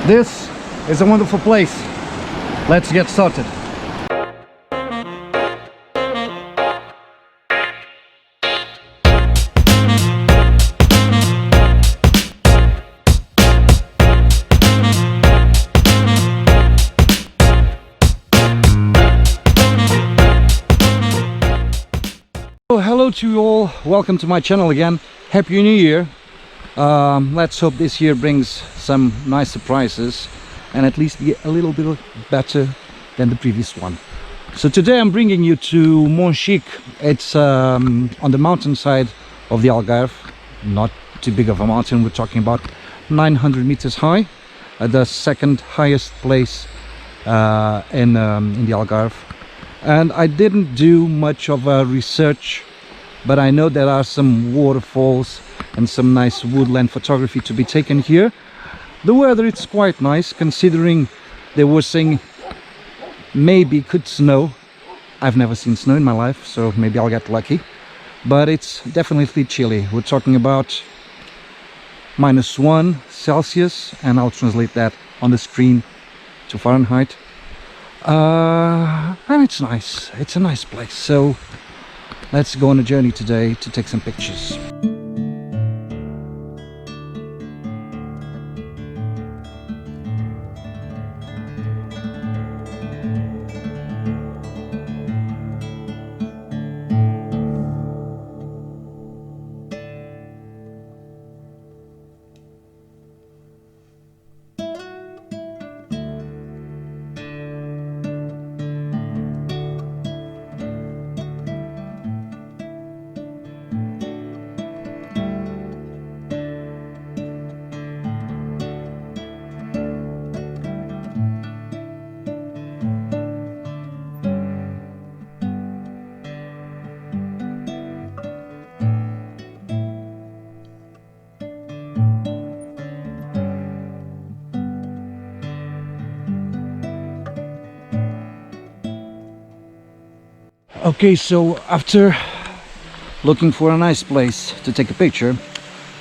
This is a wonderful place. Let's get started. Hello to you all, welcome to my channel again. Happy New Year. Let's hope this year brings some nice surprises and at least be a little bit better than the previous one. So today I'm bringing you to Monchique. It's on the mountainside of the Algarve. Not too big of a mountain, we're talking about 900 meters high, the second highest place in the Algarve. And I didn't do much of a research, but I know there are some waterfalls and some nice woodland photography to be taken here. The weather, it's quite nice, considering they were saying maybe could snow. I've never seen snow in my life, so maybe I'll get lucky. But it's definitely chilly. We're talking about -1 Celsius, and I'll translate that on the screen to Fahrenheit. And it's nice. It's a nice place. So let's go on a journey today to take some pictures. Okay, so after looking for a nice place to take a picture,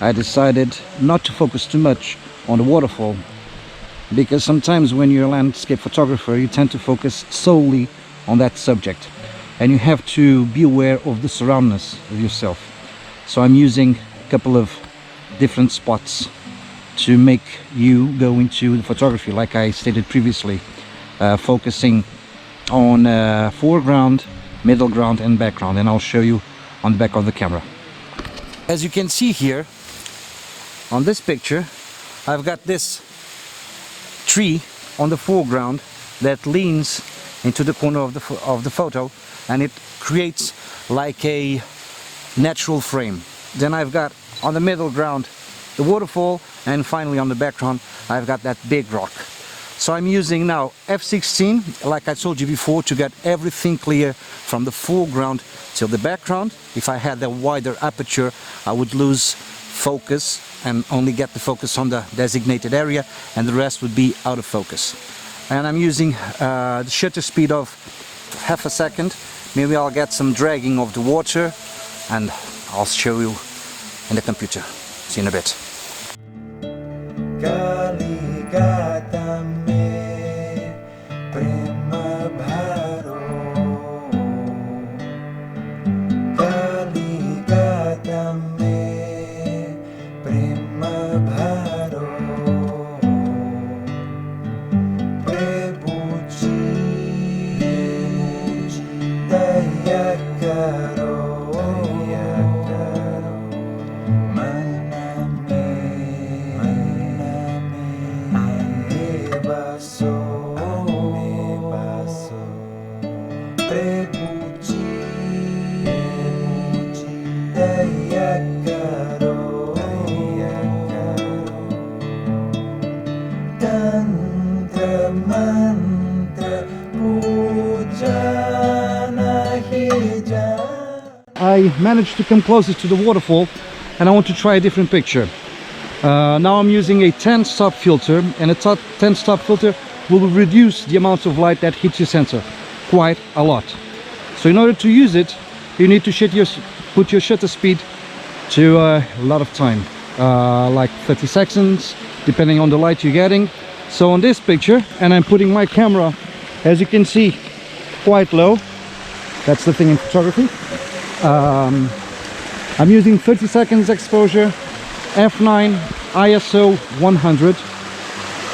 I decided not to focus too much on the waterfall, because sometimes when you're a landscape photographer you tend to focus solely on that subject and you have to be aware of the surroundings of yourself. So I'm using a couple of different spots to make you go into the photography, like I stated previously, focusing on foreground, middle ground and background, and I'll show you on the back of the camera. As you can see here on this picture, I've got this tree on the foreground that leans into the corner of the photo, and it creates like a natural frame. Then I've got on the middle ground the waterfall, and finally on the background I've got that big rock. So I'm using now f/16, like I told you before, to get everything clear from the foreground till the background. If I had a wider aperture, I would lose focus and only get the focus on the designated area, and the rest would be out of focus. And I'm using the shutter speed of half a second. Maybe I'll get some dragging of the water, and I'll show you in the computer. See you in a bit. I managed to come closer to the waterfall, and I want to try a different picture. Now I'm using a 10-stop filter, and a 10-stop filter will reduce the amount of light that hits your sensor quite a lot. So in order to use it, you need to put your shutter speed to a lot of time, like 30 seconds, depending on the light you're getting. So on this picture, and I'm putting my camera, as you can see, quite low. That's the thing in photography. I'm using 30 seconds exposure, f9, ISO 100.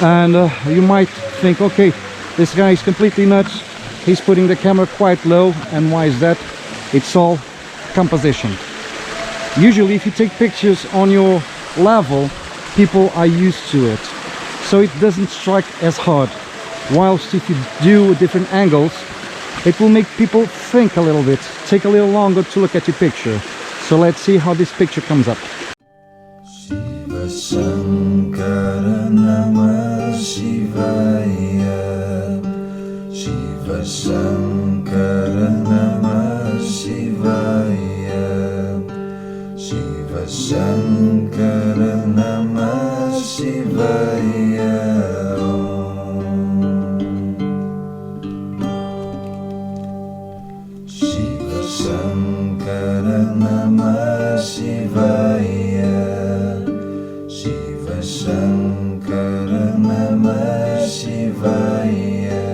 And you might think, okay, this guy is completely nuts. He's putting the camera quite low. And why is that? It's all composition. Usually if you take pictures on your level, people are used to it, so it doesn't strike as hard. Whilst if you do different angles, it will make people think a little bit, take a little longer to look at your picture. So let's see how this picture comes up. Shiva Shankara Namah Shivaya, Shiva Shankara Namah Shivaya, Shiva Shankara Namah Shivaya. Shiva Shankara Namah Shivaya, Shiva Shankara Namah Shivaya,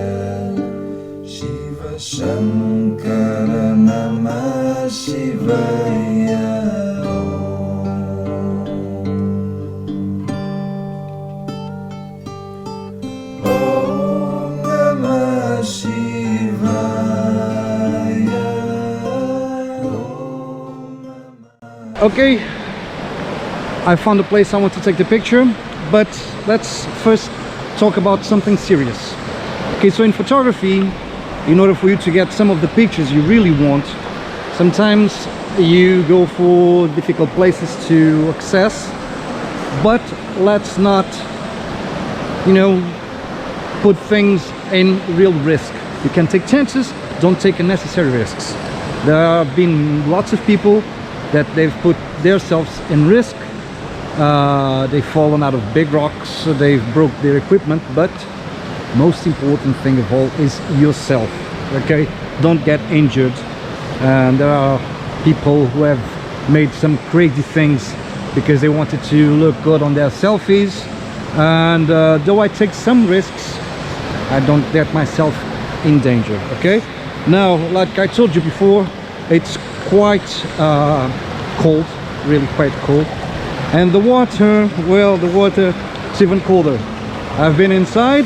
Shiva Shankara Namah Shivaya. Om Namah Shivaya. Okay, I found a place I want to take the picture, but let's first talk about something serious. Okay, so in photography, in order for you to get some of the pictures you really want, sometimes you go for difficult places to access, but let's not, put things in real risk. You can take chances, don't take unnecessary risks. There have been lots of people that they've put themselves in risk. They've fallen out of big rocks, they've broke their equipment, but most important thing of all is yourself. Okay, don't get injured. And there are people who have made some crazy things because they wanted to look good on their selfies. And though I take some risks, I don't get myself in danger. Okay, now like I told you before, it's quite cold, really quite cold. And the water, well, the water is even colder. I've been inside,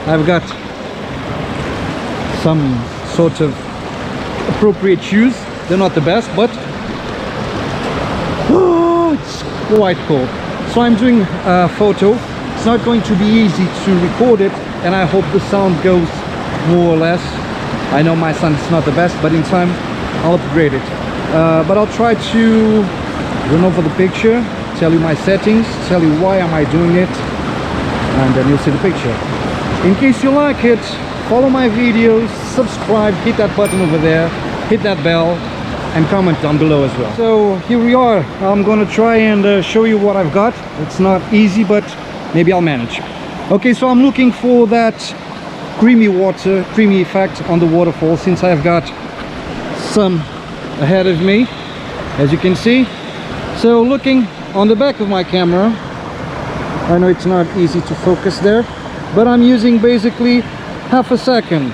I've got some sort of appropriate shoes. They're not the best, but it's quite cold. So I'm doing a photo. It's not going to be easy to record it, and I hope the sound goes more or less. I know my sound is not the best, but in time I'll upgrade it. But I'll try to run over the picture, tell you my settings, tell you why am I doing it, and then you'll see the picture. In case you like it, follow my videos, subscribe, hit that button over there, hit that bell, and comment down below as well. So here we are. I'm gonna try and show you what I've got. It's not easy, but maybe I'll manage. Okay, so I'm looking for that creamy water, creamy effect on the waterfall, since I've got sun ahead of me, as you can see. So looking on the back of my camera, I know it's not easy to focus there, but I'm using basically half a second.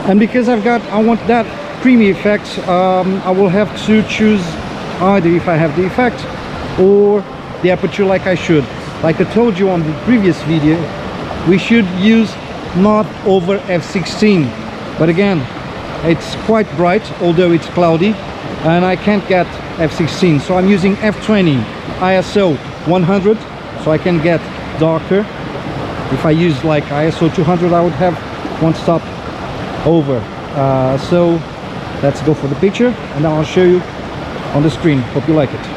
And because I want that creamy effect, I will have to choose either, if I have the effect, or the aperture like I should. Like I told you on the previous video, we should use not over f16. But again, it's quite bright, although it's cloudy, and I can't get f16. So I'm using f20, ISO 100, so I can get darker. If I use like ISO 200, I would have one stop over. So let's go for the picture, and then I'll show you on the screen. Hope you like it.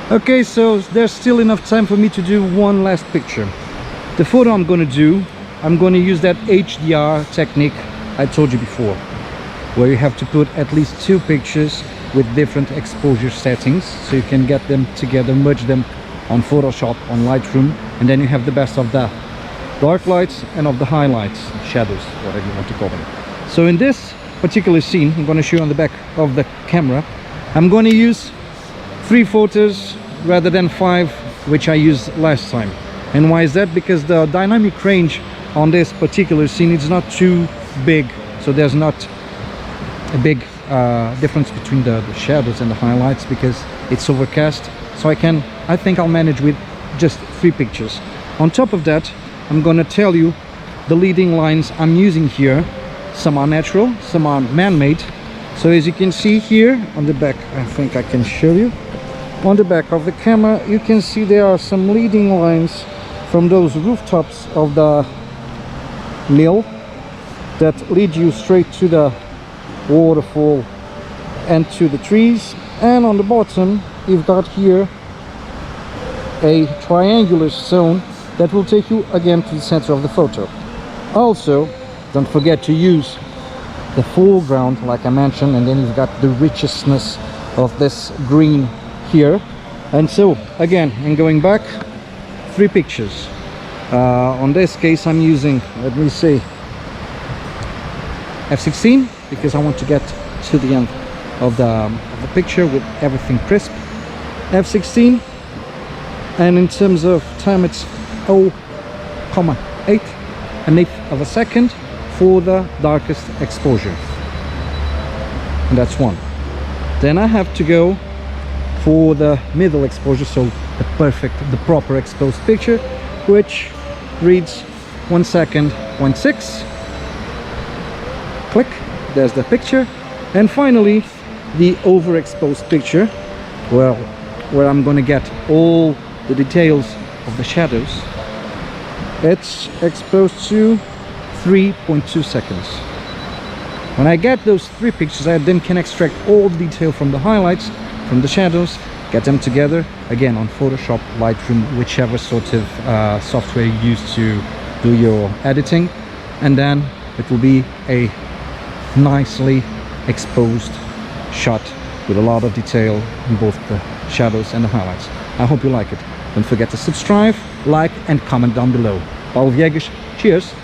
Okay, so there's still enough time for me to do one last picture. The photo I'm going to do, I'm going to use that HDR technique I told you before, where you have to put at least 2 pictures with different exposure settings, so you can get them together, merge them on Photoshop, on Lightroom, and then you have the best of the dark lights and of the highlights, shadows, whatever you want to call them. So in this particular scene, I'm going to show you on the back of the camera, I'm going to use 3 photos rather than 5, which I used last time. And why is that? Because the dynamic range on this particular scene is not too big, so there's not a big difference between the shadows and the highlights, because it's overcast. So I think I'll manage with just 3 pictures. On top of that, I'm gonna tell you the leading lines I'm using here. Some are natural, some are man-made. So as you can see here on the back, I think I can show you. On the back of the camera, you can see there are some leading lines from those rooftops of the mill that lead you straight to the waterfall and to the trees. And on the bottom, you've got here a triangular zone that will take you again to the center of the photo. Also, don't forget to use the foreground like I mentioned, and then you've got the richness of this green here. And so again, and going back, 3 pictures. On this case I'm using, let me see, f16, because I want to get to the end of the picture with everything crisp. f16, and in terms of time it's 0.8 of a second for the darkest exposure, and that's 1. Then I have to go for the middle exposure, so the proper exposed picture, which reads 1 second 1/6. Click, there's the picture. And finally the overexposed picture, well, where I'm going to get all the details of the shadows. It's exposed to 3.2 seconds. When I get those 3 pictures, I then can extract all the detail from the highlights, from the shadows, get them together again on Photoshop, Lightroom, whichever sort of software you use to do your editing, and then it will be a nicely exposed shot with a lot of detail in both the shadows and the highlights. I hope you like it. Don't forget to subscribe, like and comment down below. Paulo Viegas, cheers!